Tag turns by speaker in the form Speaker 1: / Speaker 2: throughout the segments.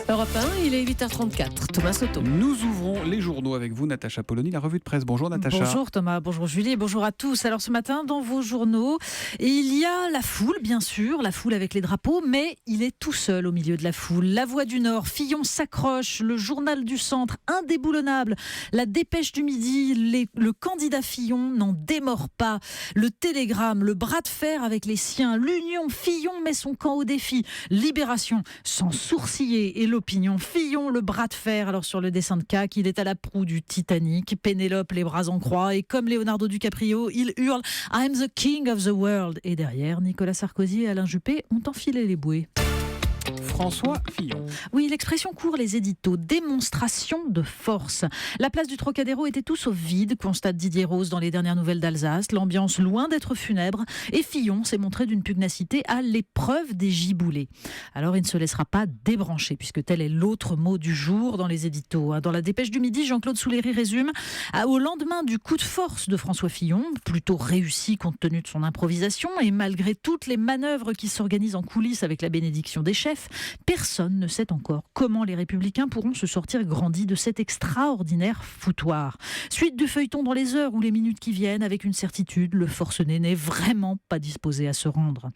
Speaker 1: Europe 1, il est 8h34. Thomas Soto.
Speaker 2: Nous ouvrons les journaux avec vous, Natacha Polony, la revue de presse. Bonjour Natacha.
Speaker 1: Bonjour Thomas, bonjour Julie et bonjour à tous. Alors ce matin, dans vos journaux, il y a la foule, bien sûr, la foule avec les drapeaux, mais il est tout seul au milieu de la foule. La Voix du Nord, Fillon s'accroche, le Journal du Centre, indéboulonnable, la Dépêche du Midi, le candidat Fillon n'en démord pas. Le Télégramme, le bras de fer avec les siens, l'Union, Fillon met son camp au défi. Libération, sans sourciller, et l'Opinion, Fillon, le bras de fer. Alors sur le dessin de CAC, il est à la proue du Titanic, Pénélope les bras en croix, et comme Leonardo DiCaprio, il hurle « I'm the king of the world ». Et derrière, Nicolas Sarkozy et Alain Juppé ont enfilé les bouées.
Speaker 2: François Fillon.
Speaker 1: Oui, l'expression court les éditos. Démonstration de force. La place du Trocadéro était tout sauf vide, constate Didier Rose dans les dernières nouvelles d'Alsace. L'ambiance loin d'être funèbre. Et Fillon s'est montré d'une pugnacité à l'épreuve des giboulées. Alors il ne se laissera pas débrancher, puisque tel est l'autre mot du jour dans les éditos. Dans la Dépêche du Midi, Jean-Claude Souléry résume au lendemain du coup de force de François Fillon, plutôt réussi compte tenu de son improvisation et malgré toutes les manœuvres qui s'organisent en coulisses avec la bénédiction des chefs, personne ne sait encore comment les Républicains pourront se sortir grandis de cet extraordinaire foutoir. Suite du feuilleton dans les heures ou les minutes qui viennent, avec une certitude, le forcené n'est vraiment pas disposé à se rendre.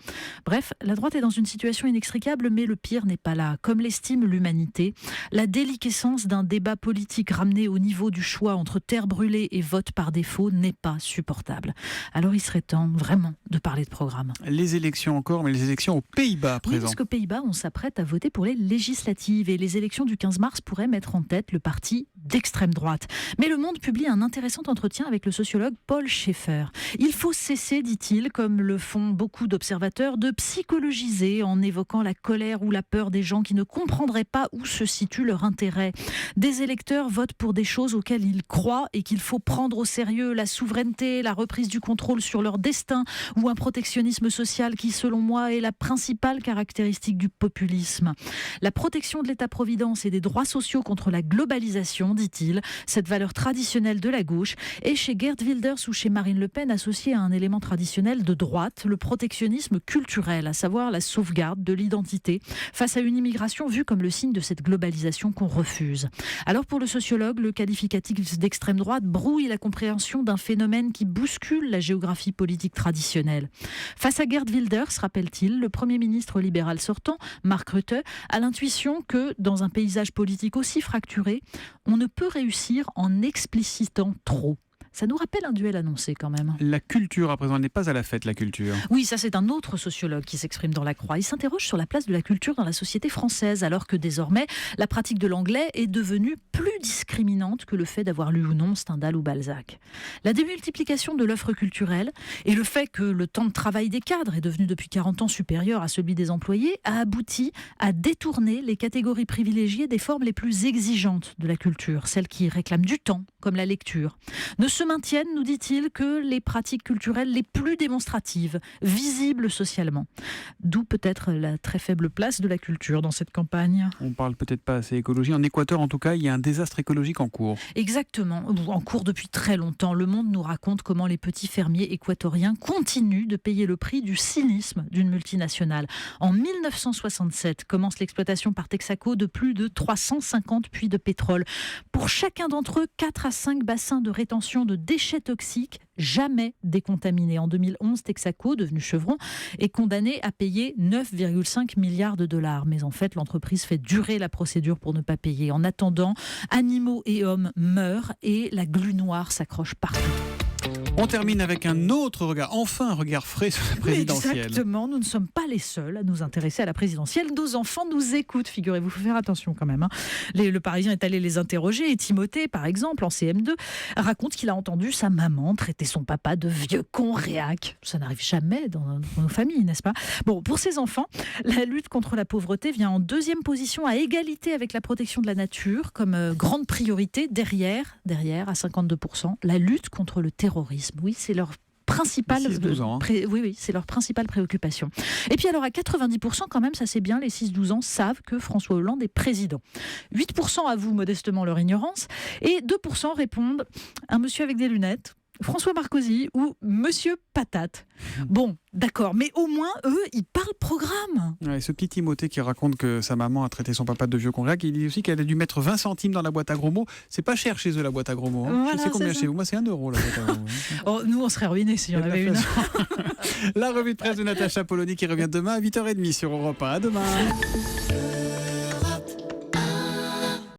Speaker 1: Bref, la droite est dans une situation inextricable, mais le pire n'est pas là. Comme l'estime l'humanité, la déliquescence d'un débat politique ramené au niveau du choix entre terre brûlée et vote par défaut n'est pas supportable. Alors il serait temps vraiment de parler de programme.
Speaker 2: Les élections encore, mais les élections aux Pays-Bas à présent.
Speaker 1: Oui, parce qu'aux Pays-Bas, on s'apprête à voter pour les législatives et les élections du 15 mars pourraient mettre en tête le parti d'extrême droite. Mais Le Monde publie un intéressant entretien avec le sociologue Paul Schaeffer. Il faut cesser, dit-il, comme le font beaucoup d'observateurs, de psychologiser en évoquant la colère ou la peur des gens qui ne comprendraient pas où se situe leur intérêt. Des électeurs votent pour des choses auxquelles ils croient et qu'il faut prendre au sérieux: la souveraineté, la reprise du contrôle sur leur destin ou un protectionnisme social qui, selon moi, est la principale caractéristique du populisme. La protection de l'État-providence et des droits sociaux contre la globalisation, dit-il, cette valeur traditionnelle de la gauche, est chez Geert Wilders ou chez Marine Le Pen associée à un élément traditionnel de droite, le protectionnisme culturel, à savoir la sauvegarde de l'identité face à une immigration vue comme le signe de cette globalisation qu'on refuse. Alors pour le sociologue, le qualificatif d'extrême droite brouille la compréhension d'un phénomène qui bouscule la géographie politique traditionnelle. Face à Geert Wilders, rappelle-t-il, le Premier ministre libéral sortant, Mark Rutte, a l'intuition que, dans un paysage politique aussi fracturé, on ne peut réussir en explicitant trop. Ça nous rappelle un duel annoncé quand même.
Speaker 2: La culture à présent, elle n'est pas à la fête, la culture.
Speaker 1: Oui, ça c'est un autre sociologue qui s'exprime dans La Croix. Il s'interroge sur la place de la culture dans la société française, alors que désormais, la pratique de l'anglais est devenue plus discriminante que le fait d'avoir lu ou non Stendhal ou Balzac. La démultiplication de l'offre culturelle et le fait que le temps de travail des cadres est devenu depuis 40 ans supérieur à celui des employés a abouti à détourner les catégories privilégiées des formes les plus exigeantes de la culture, celles qui réclament du temps, comme la lecture. Ne se maintiennent, nous dit-il, que les pratiques culturelles les plus démonstratives, visibles socialement. D'où peut-être la très faible place de la culture dans cette campagne.
Speaker 2: On parle peut-être pas assez écologie. En Équateur, en tout cas, il y a un désastre écologique en cours.
Speaker 1: Exactement, en cours depuis très longtemps. Le Monde nous raconte comment les petits fermiers équatoriens continuent de payer le prix du cynisme d'une multinationale. En 1967, commence l'exploitation par Texaco de plus de 350 puits de pétrole. Pour chacun d'entre eux, 4 à 5 bassins de rétention de déchets toxiques jamais décontaminés. En 2011, Texaco, devenu Chevron, est condamné à payer 9,5 milliards de dollars. Mais en fait, l'entreprise fait durer la procédure pour ne pas payer. En attendant, animaux et hommes meurent et la glu noire s'accroche partout.
Speaker 2: On termine avec un autre regard, enfin un regard frais sur la présidentielle.
Speaker 1: Exactement, nous ne sommes pas les seuls à nous intéresser à la présidentielle. Nos enfants nous écoutent, figurez-vous, il faut faire attention quand même. Le Parisien est allé les interroger et Timothée, par exemple, en CM2, raconte qu'il a entendu sa maman traiter son papa de vieux con réac. Ça n'arrive jamais dans nos familles, n'est-ce pas ? Bon, pour ces enfants, la lutte contre la pauvreté vient en deuxième position à égalité avec la protection de la nature, comme grande priorité, derrière à 52%, la lutte contre le terrorisme. Oui, c'est leur principale,
Speaker 2: 6-12 ans.
Speaker 1: oui, c'est leur principale préoccupation. Et puis alors à 90% quand même, ça c'est bien, les 6-12 ans savent que François Hollande est président. 8% avouent modestement leur ignorance et 2% répondent un monsieur avec des lunettes François Marcosi ou Monsieur Patate. Bon, d'accord, mais au moins, eux, ils parlent programme.
Speaker 2: Ouais, ce petit Timothée qui raconte que sa maman a traité son papa de vieux congréac, il dit aussi qu'elle a dû mettre 20 centimes dans la boîte à gros mots. C'est pas cher chez eux, la boîte à gros mots. Hein.
Speaker 1: Voilà,
Speaker 2: Je sais combien
Speaker 1: c'est ça.
Speaker 2: chez vous. Moi, c'est 1 euro la boîte à gros mots.
Speaker 1: Oh, nous, on serait ruinés s'il y en avait une.
Speaker 2: La revue de presse de Natacha Polony qui revient demain à 8h30 sur Europe 1. À demain.